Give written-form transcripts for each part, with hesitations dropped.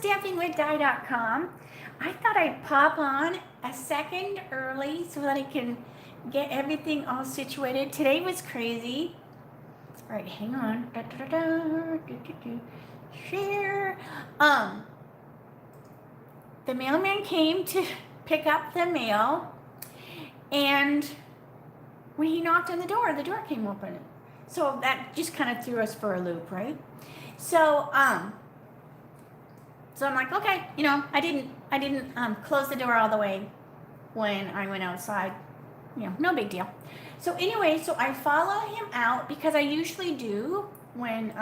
stampingwithdye.com. I thought I'd pop on a second early so that I can get everything all situated. Today was crazy. All right, hang on. Share. The mailman came to pick up the mail, and when he knocked on the door came open. So that just kind of threw us for a loop, right? So I'm like, okay, I didn't close the door all the way when I went outside. No big deal. So anyway, so I follow him out because I usually do when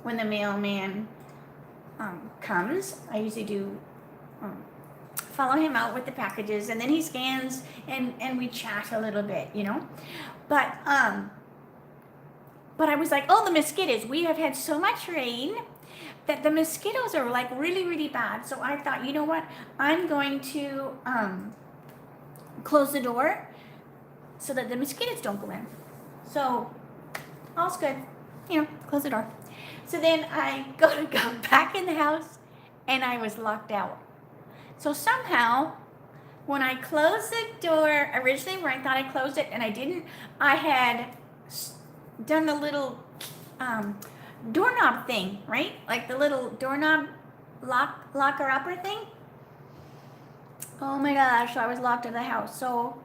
the mailman comes. I usually do follow him out with the packages, and then he scans and we chat a little bit, But I was like, oh, the mosquitoes. We have had so much rain that the mosquitoes are like really, really bad. So I thought, you know what? I'm going to close the door so that the mosquitoes don't go in. So all's good. Close the door. So then I go back in the house, and I was locked out. So somehow, when I closed the door, originally where I thought I closed it and I didn't, I had done the little doorknob thing, right? Like the little doorknob locker upper thing. Oh my gosh, so I was locked in the house. So,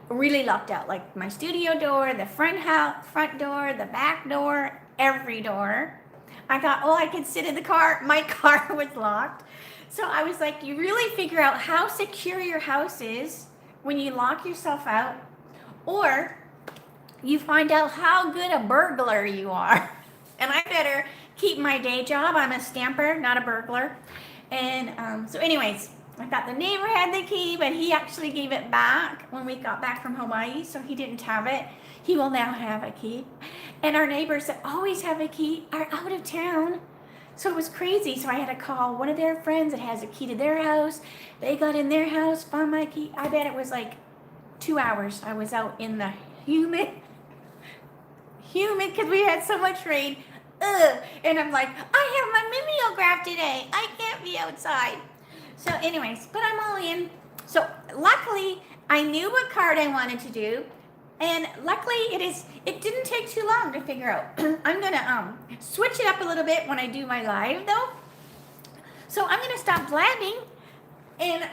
really locked out. Like my studio door, the front door, the back door, every door. I thought, I could sit in the car. My car was locked. So I was like, you really figure out how secure your house is when you lock yourself out, or you find out how good a burglar you are. And I better keep my day job. I'm a stamper, not a burglar. And so anyways, I thought the neighbor had the key, but he actually gave it back when we got back from Hawaii, so he didn't have it. He will now have a key. And our neighbors that always have a key are out of town. So it was crazy. So I had to call one of their friends that has a key to their house. They got in their house, found my key. I bet it was like 2 hours. I was out in the humid, because we had so much rain. And I'm like, I have my mimeograph today. I can't be outside. So anyways, but I'm all in. So luckily, I knew what card I wanted to do. And luckily, it didn't take too long to figure out. I'm going to switch it up a little bit when I do my live, though. So I'm going to stop blabbing and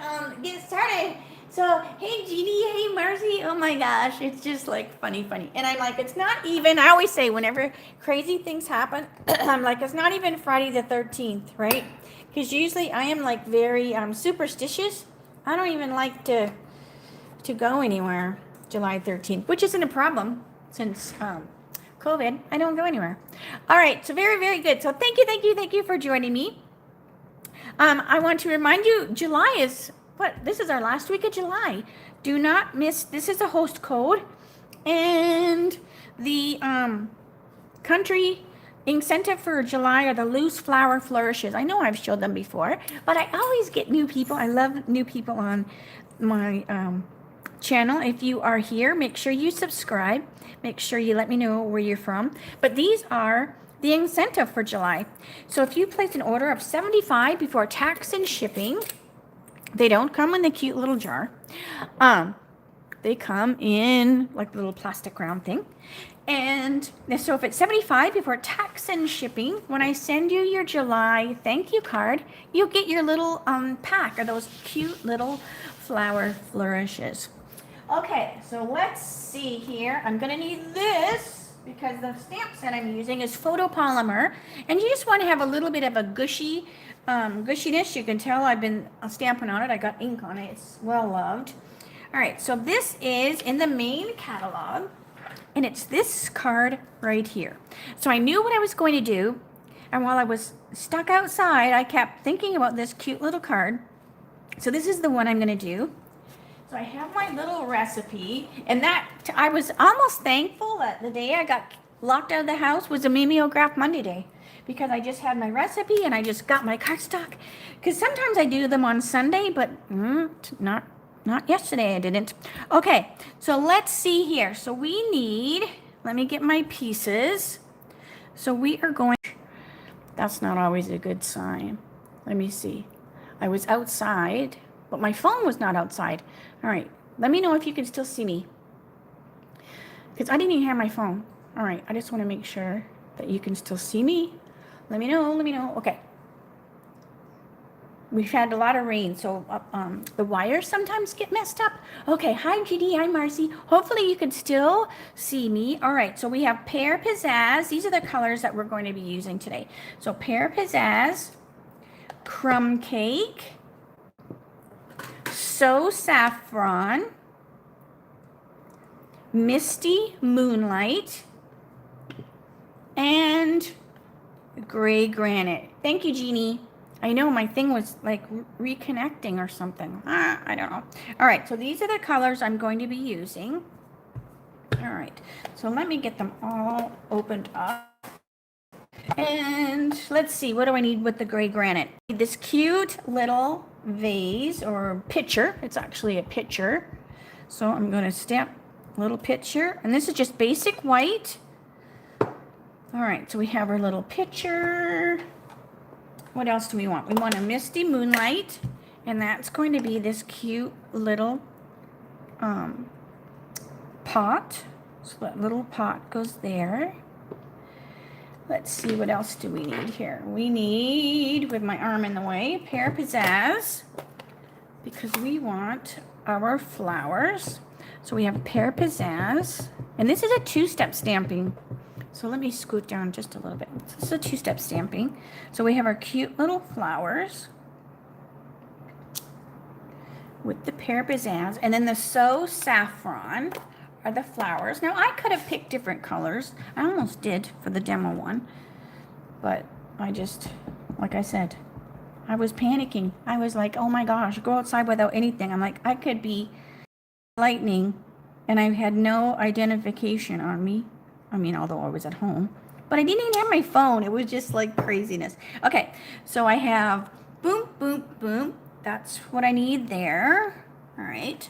get started. So, hey, Jeannie, hey, Marcy. Oh, my gosh. It's just, like, funny. And I'm like, it's not even, I always say whenever crazy things happen, I'm like, it's not even Friday the 13th, right? Because usually I am, like, very superstitious. I don't even like to go anywhere July 13th, which isn't a problem since COVID. I don't go anywhere. All right, so very, very good. So thank you for joining me. I want to remind you, July is, this is our last week of July. Do not miss, this is a host code, and the country incentive for July are the loose flower flourishes. I know I've showed them before, but I always get new people. I love new people on my channel. If you are here, make sure you subscribe. Make sure you let me know where you're from. But these are the incentive for July. So if you place an order of $75 before tax and shipping, they don't come in the cute little jar. They come in like a little plastic round thing. And so if it's $75 before tax and shipping, when I send you your July thank you card, you'll get your little pack of those cute little flower flourishes. Okay, so let's see here. I'm going to need this because the stamp set I'm using is photopolymer. And you just want to have a little bit of a gushiness. You can tell I've been stamping on it. I got ink on it. It's well loved. All right, so this is in the main catalog. And it's this card right here. So I knew what I was going to do. And while I was stuck outside, I kept thinking about this cute little card. So this is the one I'm going to do. So I have my little recipe, and that I was almost thankful that the day I got locked out of the house was a Mimeograph Monday day, because I just had my recipe and I just got my cardstock. Because sometimes I do them on Sunday, but not yesterday I didn't. Okay, so let's see here. So we need, let me get my pieces. So we are going That's not always a good sign. Let me see. I was outside, but my phone was not outside. All right. Let me know if you can still see me. Because I didn't even have my phone. All right. I just want to make sure that you can still see me. Let me know. Let me know. Okay. We've had a lot of rain, so the wires sometimes get messed up. Okay, hi Judy, hi Marcy. Hopefully you can still see me. All right, so we have Pear Pizzazz. These are the colors that we're going to be using today. So Pear Pizzazz, Crumb Cake, So Saffron, Misty Moonlight, and Gray Granite. Thank you, Jeannie. I know my thing was like reconnecting or something. I don't know. All right, so these are the colors I'm going to be using. All right, so let me get them all opened up. And let's see, what do I need with the gray granite? I need this cute little vase or pitcher. It's actually a pitcher. So I'm going to stamp a little pitcher. And this is just basic white. All right, so we have our little pitcher. What else do we want? We want a Misty Moonlight, and that's going to be this cute little pot. So that little pot goes there. Let's see, what else do we need here? We need, with my arm in the way, Pear Pizzazz, because we want our flowers. So we have Pear Pizzazz, and this is a two-step stamping. So let me scoot down just a little bit. This is a two-step stamping. So we have our cute little flowers with the Pear Pizzazz, and then the So Saffron are the flowers. Now I could have picked different colors. I almost did for the demo one, but I just, like I said, I was panicking. I was like, oh my gosh, go outside without anything. I'm like, I could be lightning, and I had no identification on me. I mean, although I was at home, but I didn't even have my phone. It was just like craziness. Okay, so I have boom, boom, boom. That's what I need there. All right.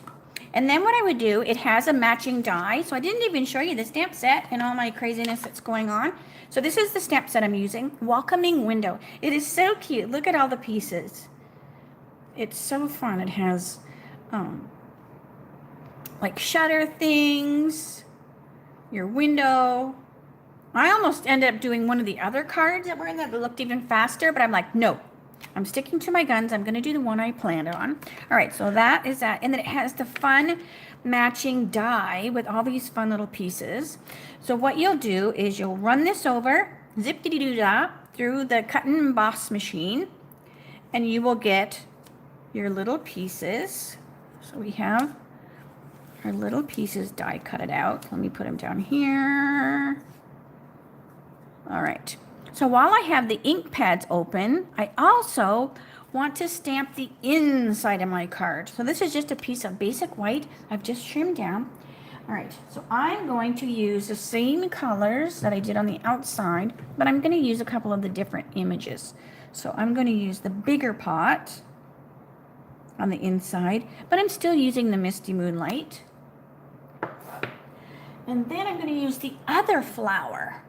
And then what I would do, it has a matching die. So I didn't even show you the stamp set and all my craziness that's going on. So this is the stamp set I'm using. Welcoming Window. It is so cute. Look at all the pieces. It's so fun. It has like shutter things, your window. I almost ended up doing one of the other cards that were in that looked even faster, but I'm like, no, I'm sticking to my guns. I'm going to do the one I planned on. All right, so that is that. And then it has the fun matching die with all these fun little pieces. So what you'll do is you'll run this over, zip-de-doo-dah, through the cut and emboss machine, and you will get your little pieces. So we have our little pieces die cut it out. Let me put them down here. All right. So while I have the ink pads open, I also want to stamp the inside of my card. So this is just a piece of basic white I've just trimmed down. All right, so I'm going to use the same colors that I did on the outside, but I'm going to use a couple of the different images. So I'm going to use the bigger pot on the inside, but I'm still using the Misty Moonlight. And then I'm going to use the other flower.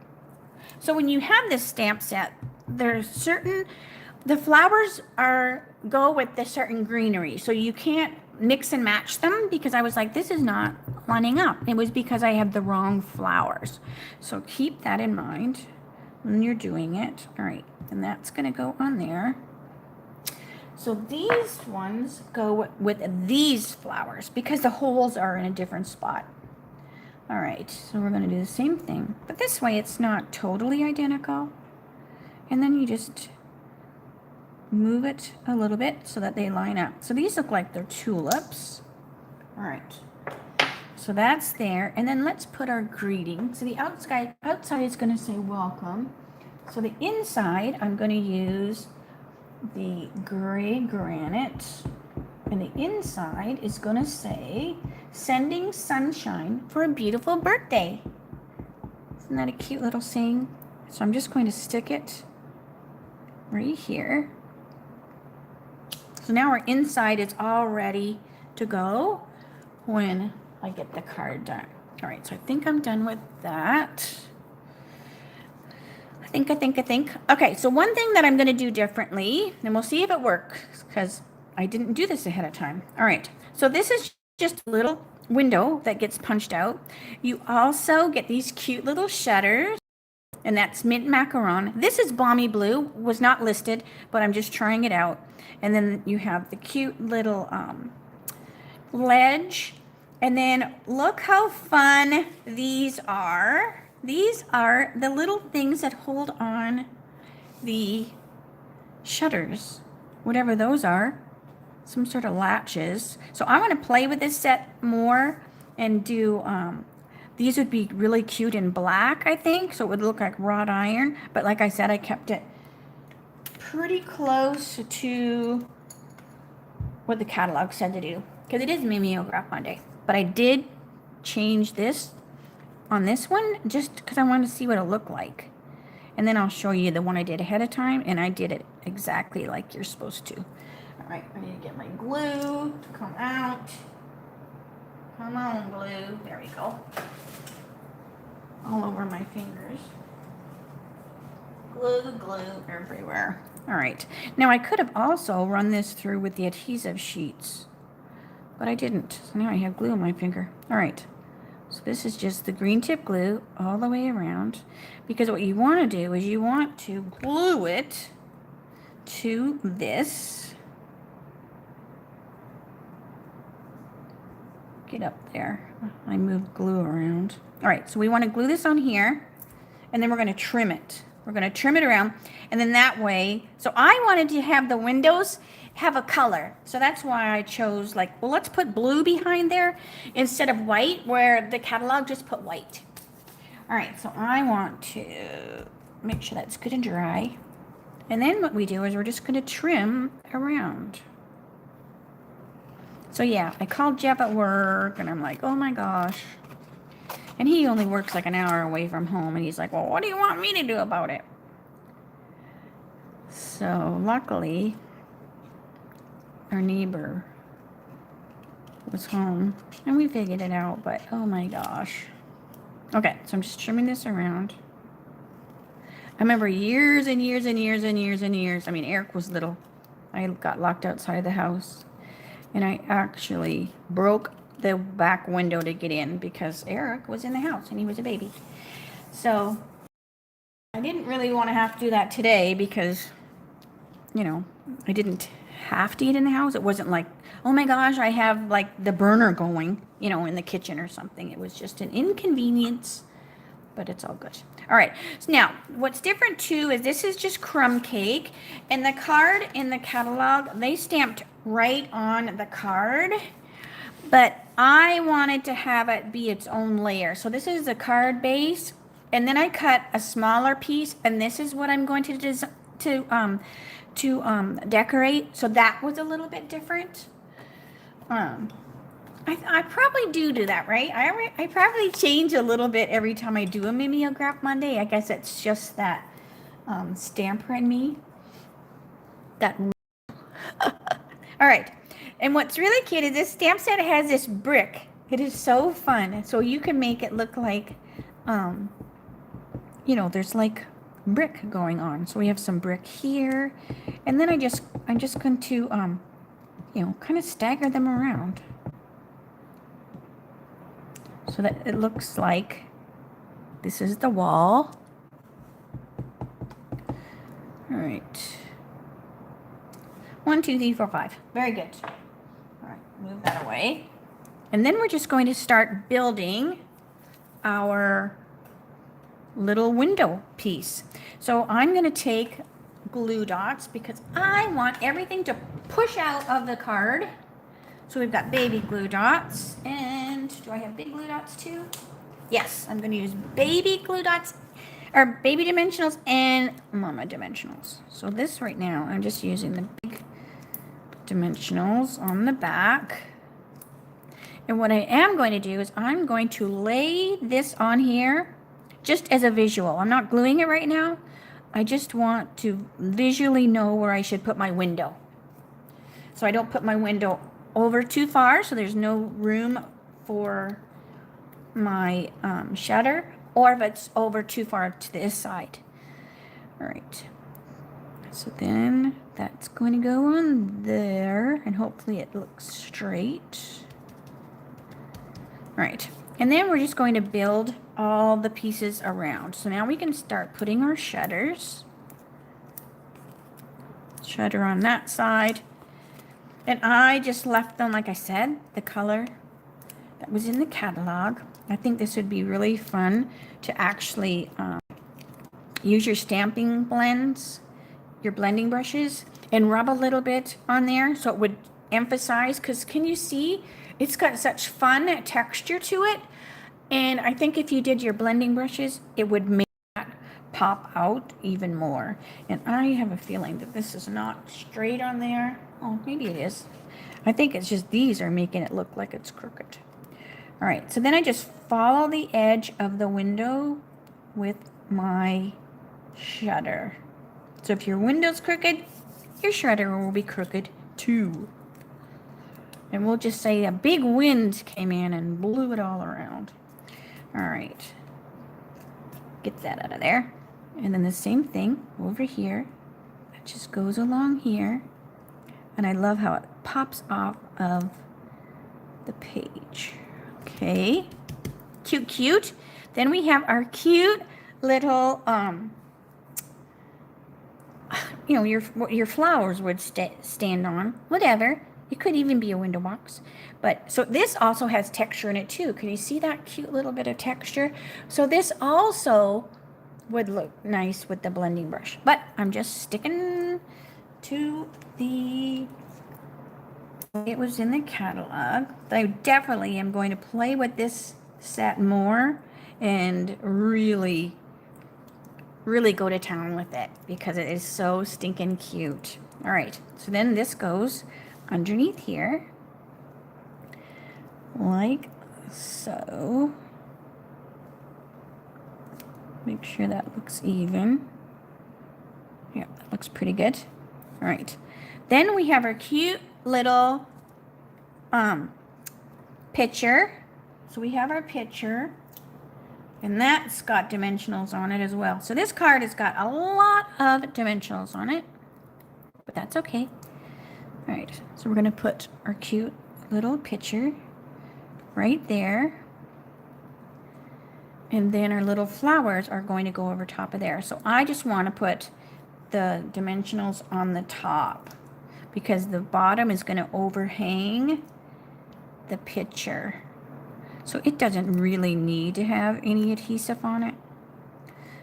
So when you have this stamp set, there's certain, the flowers go with the certain greenery. So you can't mix and match them, because I was like, this is not lining up. It was because I have the wrong flowers. So keep that in mind when you're doing it. All right, and that's going to go on there. So these ones go with these flowers because the holes are in a different spot. All right, so we're going to do the same thing, but this way it's not totally identical. And then you just move it a little bit so that they line up. So these look like they're tulips. All right, so that's there. And then let's put our greeting. So the outside is going to say welcome. So the inside, I'm going to use the gray granite, and the inside is going to say sending sunshine for a beautiful birthday. Isn't that a cute little saying? So I'm just going to stick it right here. So now our inside is all ready to go when I get the card done. All right, so I think I'm done with that. I think. Okay, so one thing that I'm going to do differently, and we'll see if it works, because I didn't do this ahead of time. All right, so this is just a little window that gets punched out. You also get these cute little shutters, and that's mint macaron. This is balmy blue, was not listed, but I'm just trying it out. And then you have the cute little ledge. And then look how fun these are. These are the little things that hold on the shutters, whatever those are, some sort of latches. So I want to play with this set more and do, these would be really cute in black, I think, so it would look like wrought iron. But like I said, I kept it pretty close to what the catalog said to do, because it is Mimeograph Monday. But I did change this on this one just because I wanted to see what it looked like. And then I'll show you the one I did ahead of time, and I did it exactly like you're supposed to. All right, I need to get my glue to come out. Come on, glue. There we go. All over my fingers. Glue, glue everywhere. All right. Now I could have also run this through with the adhesive sheets, but I didn't. So now I have glue on my finger. All right. So this is just the green tip glue all the way around, because what you want to do is you want to glue it to this. Get up there. I moved glue around. All right, so we want to glue this on here, and then we're going to trim it. We're going to trim it around, and then that way, so I wanted to have the windows have a color. So that's why I chose, like, well, let's put blue behind there instead of white, where the catalog just put white. All right, so I want to make sure that's good and dry. And then what we do is we're just going to trim around. So yeah, I called Jeff at work, and I'm like, oh my gosh. And he only works like an hour away from home, and he's like, well, what do you want me to do about it? So luckily, our neighbor was home, and we figured it out, but oh my gosh. Okay, so I'm just trimming this around. I remember years and years and years and years and years. I mean, Eric was little. I got locked outside the house, and I actually broke the back window to get in because Eric was in the house and he was a baby. So I didn't really want to have to do that today because, you know, I didn't have to eat in the house. It wasn't like, oh my gosh, I have like the burner going, you know, in the kitchen or something. It was just an inconvenience, but it's all good. All right, so now what's different too is this is just crumb cake, and the card in the catalog, they stamped right on the card, but I wanted to have it be its own layer. So this is the card base, and then I cut a smaller piece, and this is what I'm going to decorate. So that was a little bit different. I probably do that, right? I probably change a little bit every time I do a Mimeograph Monday. I guess it's just that stamper in me. That. All right. And what's really cute is this stamp set has this brick. It is so fun. So you can make it look like, you know, there's like brick going on. So we have some brick here. And then I'm just going to, you know, kind of stagger them around, so that it looks like this is the wall. All right. 1, 2, 3, 4, 5. Very good. All right, move that away. And then we're just going to start building our little window piece. So I'm going to take glue dots because I want everything to push out of the card. So we've got baby glue dots, and do I have big glue dots too? Yes, I'm going to use baby glue dots, or baby dimensionals and mama dimensionals. So this right now, I'm just using the big dimensionals on the back. And what I am going to do is I'm going to lay this on here just as a visual. I'm not gluing it right now. I just want to visually know where I should put my window. So I don't put my window over too far, so there's no room for my shutter, or if it's over too far to this side. All right. So then that's going to go on there, and hopefully it looks straight. All right. And then we're just going to build all the pieces around. So now we can start putting our shutters. Shutter on that side. And I just left them, like I said, the color that was in the catalog. I think this would be really fun to actually use your stamping blends, your blending brushes, and rub a little bit on there so it would emphasize, because can you see it's got such fun texture to it. And I think if you did your blending brushes, it would make that pop out even more. And I have a feeling that this is not straight on there. Oh, maybe it is. I think it's just these are making it look like it's crooked. All right, so then I just follow the edge of the window with my shutter. So if your window's crooked, your shutter will be crooked too. And we'll just say a big wind came in and blew it all around. All right, get that out of there. And then the same thing over here. It just goes along here. And I love how it pops off of the page. Okay, cute, cute. Then we have our cute little, you know, your flowers would stand on, whatever. It could even be a window box. But so this also has texture in it too. Can you see that cute little bit of texture? So this also would look nice with the blending brush. But I'm just sticking to the, it was in the catalog. I definitely am going to play with this set more and really go to town with it because it is so stinking cute. All right, so then this goes underneath here like so. Make sure that looks even. Yeah, that looks pretty good. All right, then we have our cute little picture. So we have our picture, and that's got dimensionals on it as well. So this card has got a lot of dimensionals on it, but that's okay. All right, so we're gonna put our cute little picture right there. And then our little flowers are going to go over top of there. So I just want to put the dimensionals on the top because the bottom is going to overhang the picture. So it doesn't really need to have any adhesive on it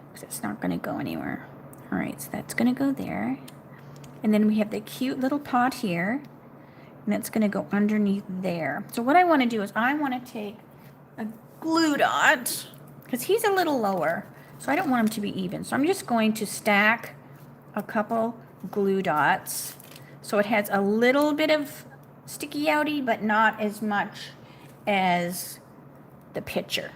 because it's not going to go anywhere. All right, so that's going to go there. And then we have the cute little pot here, and that's going to go underneath there. So what I want to do is I want to take a glue dot, because he's a little lower, so I don't want him to be even. So I'm just going to stack a couple glue dots so it has a little bit of sticky outy, but not as much as the picture.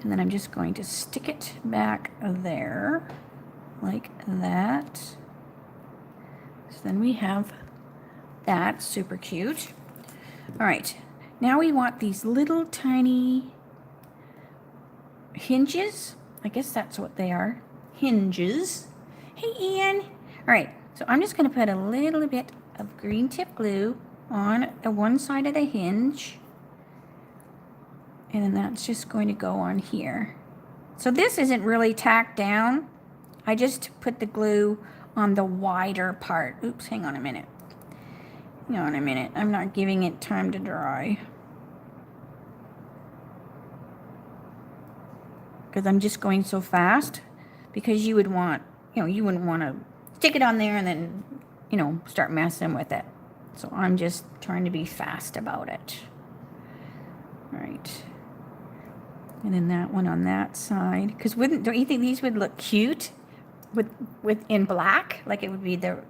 And then I'm just going to stick it back there like that. So then we have that, super cute. All right, now we want these little tiny hinges. I guess that's what they are, hinges. Hey, Ian. All right, so I'm just going to put a little bit of green tip glue on the one side of the hinge, and then that's just going to go on here. So this isn't really tacked down. I just put the glue on the wider part. Oops, hang on a minute. Hang on a minute. I'm not giving it time to dry, because I'm just going so fast, because you would want, you know, you wouldn't want to stick it on there and then, you know, start messing with it. So I'm just trying to be fast about it. All right. And then that one on that side, because don't you think these would look cute with in black? Like it would be the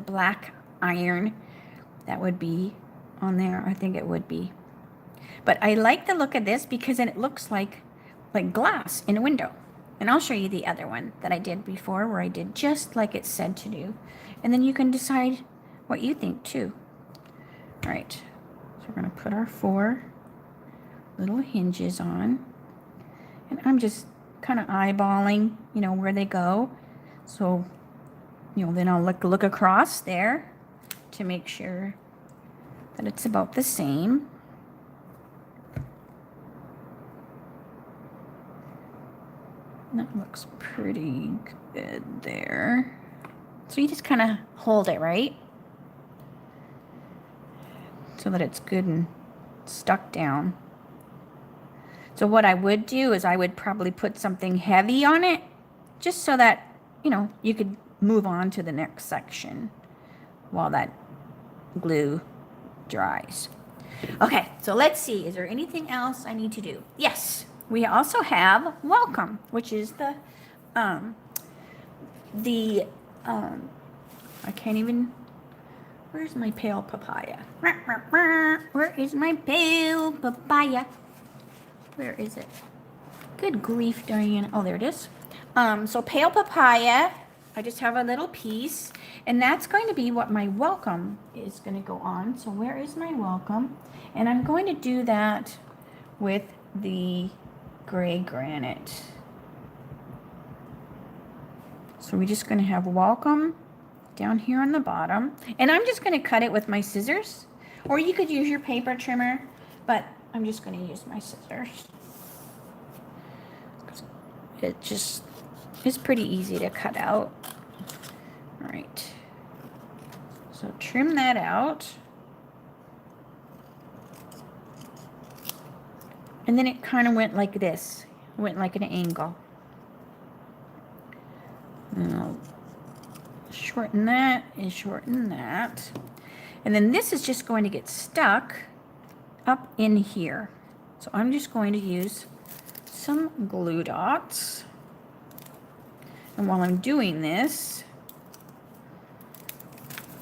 black iron that would be on there. I think it would be. But I like the look of this because then it looks like glass in a window. And I'll show you the other one that I did before, where I did just like it said to do. And then you can decide what you think too. All right, so we're gonna put our 4 little hinges on. And I'm just kind of eyeballing, you know, where they go. So, you know, then I'll look across there to make sure that it's about the same. That looks pretty good there. So you just kind of hold it, right? So that it's good and stuck down. So what I would do is I would probably put something heavy on it, just so that, you know, you could move on to the next section while that glue dries. Okay, so let's see. Is there anything else I need to do? Yes, we also have welcome, which is the I can't even, where's my pale papaya? Where is my pale papaya? Where is it? Good grief, Diane. Oh, there it is. So pale papaya, I just have a little piece, and that's going to be what my welcome is going to go on. So where is my welcome? And I'm going to do that with the gray granite. So we're just going to have welcome down here on the bottom, and I'm just going to cut it with my scissors, or you could use your paper trimmer, but I'm just going to use my scissors. It just is pretty easy to cut out. All right. So trim that out. And then it kind of went like this. It went like an angle. And I'll shorten that and shorten that. And then this is just going to get stuck up in here. So I'm just going to use some glue dots. And while I'm doing this,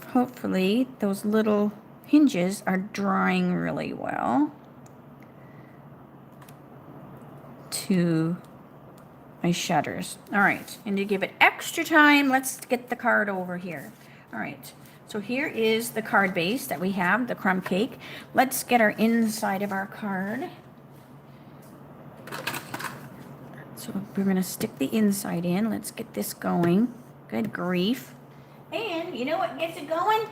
hopefully those little hinges are drying really well to my shutters. All right, and to give it extra time, let's get the card over here. All right, so here is the card base that we have, the crumb cake. Let's get our inside of our card. So we're gonna stick the inside in. Let's get this going. Good grief. And you know what gets it going?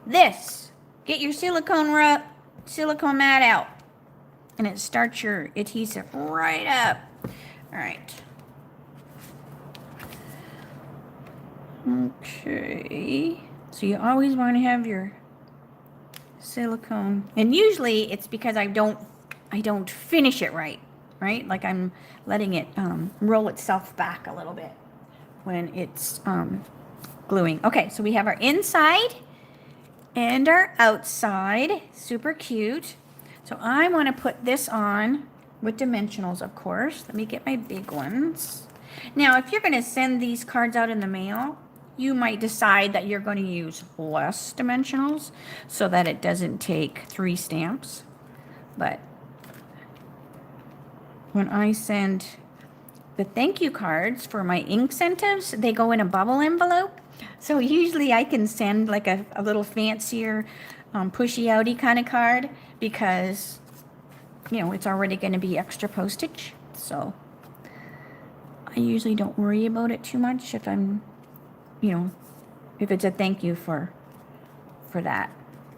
This. Get your silicone mat out. And it starts your adhesive right up. All right. Okay. So you always want to have your silicone. And usually it's because I don't finish it right? Like I'm letting it roll itself back a little bit when it's gluing. Okay, so we have our inside and our outside. Super cute. So I want to put this on with dimensionals, of course. Let me get my big ones. Now, if you're going to send these cards out in the mail, you might decide that you're going to use less dimensionals so that it doesn't take 3 stamps. But when I send the thank you cards for my ink incentives, they go in a bubble envelope. So usually I can send like a little fancier, pushy-outy kind of card because, you know, it's already going to be extra postage. So I usually don't worry about it too much if I'm, you know, if it's a thank you for that.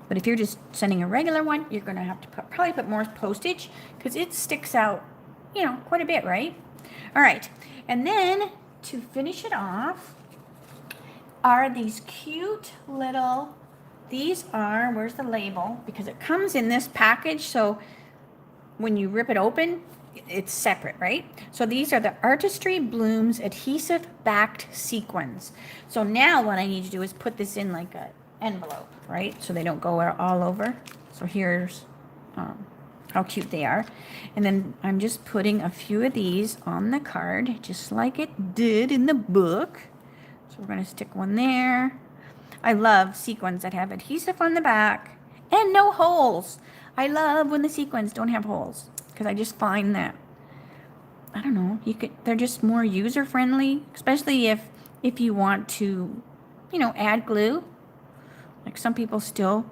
But if you're just sending a regular one, you're going to have to probably put more postage because it sticks out, you know, quite a bit, right? All right. And then to finish it off are these cute little, these are, where's the label? Because it comes in this package, so when you rip it open, it's separate, right? So these are the Artistry Blooms Adhesive Backed Sequins. So now what I need to do is put this in like an envelope, right? So they don't go all over. So here's how cute they are. And then I'm just putting a few of these on the card, just like it did in the book. So we're going to stick one there. I love sequins that have adhesive on the back and no holes. I love when the sequins don't have holes because I just find that, I don't know, they're just more user friendly, especially if you want to, you know, add glue. Like some people still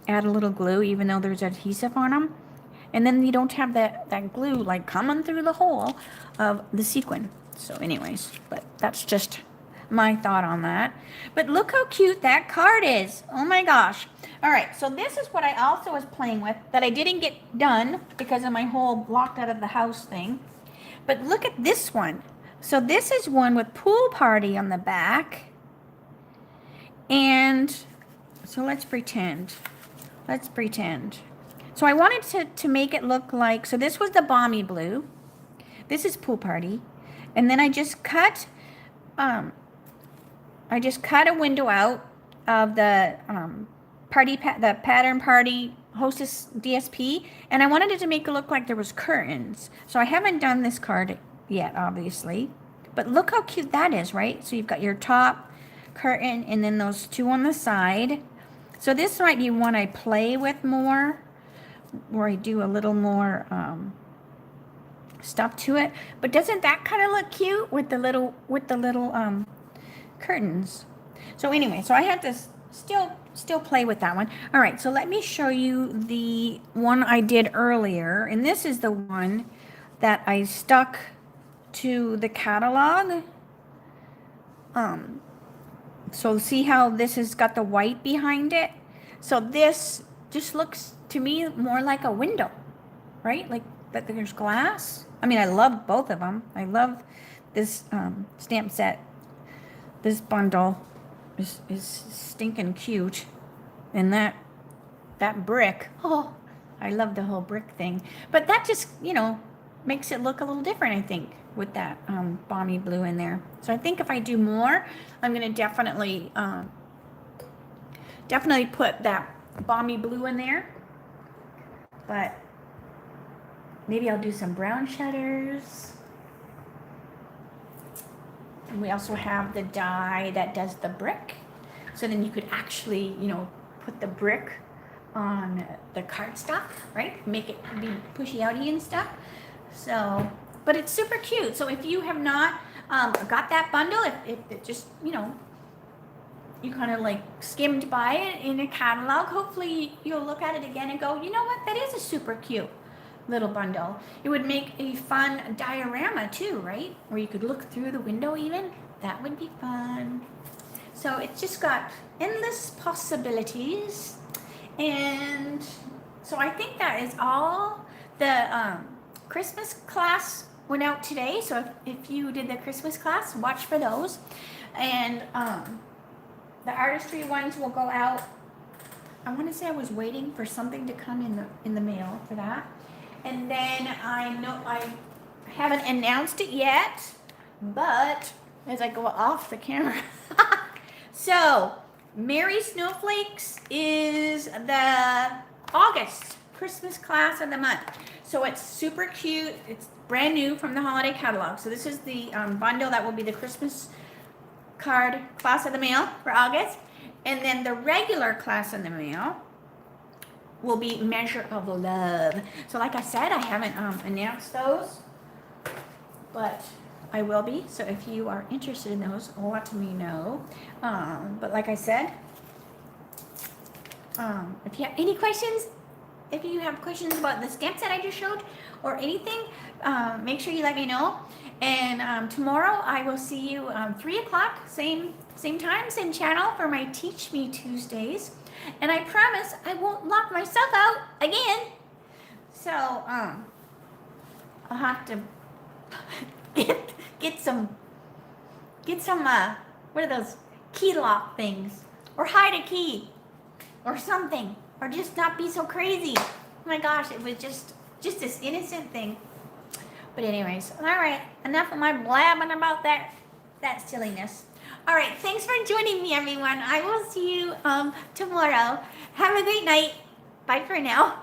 add a little glue even though there's adhesive on them. And then you don't have that glue like coming through the hole of the sequin. So anyways, but that's just my thought on that. But look how cute that card is. Oh my gosh. All right, so this is what I also was playing with that I didn't get done because of my whole locked out of the house thing. But look at this one. So this is one with pool party on the back. And so let's pretend. So I wanted to make it look like, so this was the balmy blue. This is pool party. And then I just cut a window out of the the pattern party hostess DSP, and I wanted it to make it look like there was curtains. So I haven't done this card yet, obviously, but look how cute that is, right? So you've got your top curtain and then those two on the side. So this might be one I play with more, where I do a little more stuff to it. But doesn't that kind of look cute with the little curtains? So anyway, so I had to still play with that one. All right, so let me show you the one I did earlier, and this is the one that I stuck to the catalog. So see how this has got the white behind it? So this just looks to me more like a window, right? Like that there's glass. I mean, I love both of them. I love this stamp set. This bundle is stinking cute. And that brick, oh, I love the whole brick thing. But that just, you know, makes it look a little different, I think, with that balmy blue in there. So I think if I do more, I'm going to definitely put that balmy blue in there. But maybe I'll do some brown shutters. And we also have the die that does the brick. So then you could actually, you know, put the brick on the cardstock, right? Make it be pushy-outy and stuff. So, but it's super cute. So if you have not got that bundle, if it just, you know, you kind of like skimmed by it in a catalog, hopefully you'll look at it again and go, you know what, that is a super cute little bundle. It would make a fun diorama too, right? Where you could look through the window even. That would be fun. So it's just got endless possibilities. And so I think that is all. The Christmas class went out today. So if you did the Christmas class, watch for those. And the artistry ones will go out. I want to say I was waiting for something to come in the mail for that. And then I know I haven't announced it yet, but as I go off the camera. So, Merry Snowflakes is the August Christmas class of the month. So it's super cute. It's brand new from the holiday catalog. So this is the bundle that will be the Christmas card class of the mail for August. And then the regular class of the mail will be Measure of Love. So like I said, I haven't announced those, but I will be. So if you are interested in those, let me know. But like I said, if you have any questions, if you have questions about the stamp set I just showed or anything, make sure you let me know. And tomorrow I will see you 3 o'clock, same time, same channel for my Teach Me Tuesdays. And I promise I won't lock myself out again. So I'll have to get some what are those key lock things, or hide a key or something, or just not be so crazy. Oh my gosh, it was just this innocent thing. But anyways, all right, enough of my blabbing about that silliness. All right, thanks for joining me, everyone. I will see you tomorrow. Have a great night. Bye for now.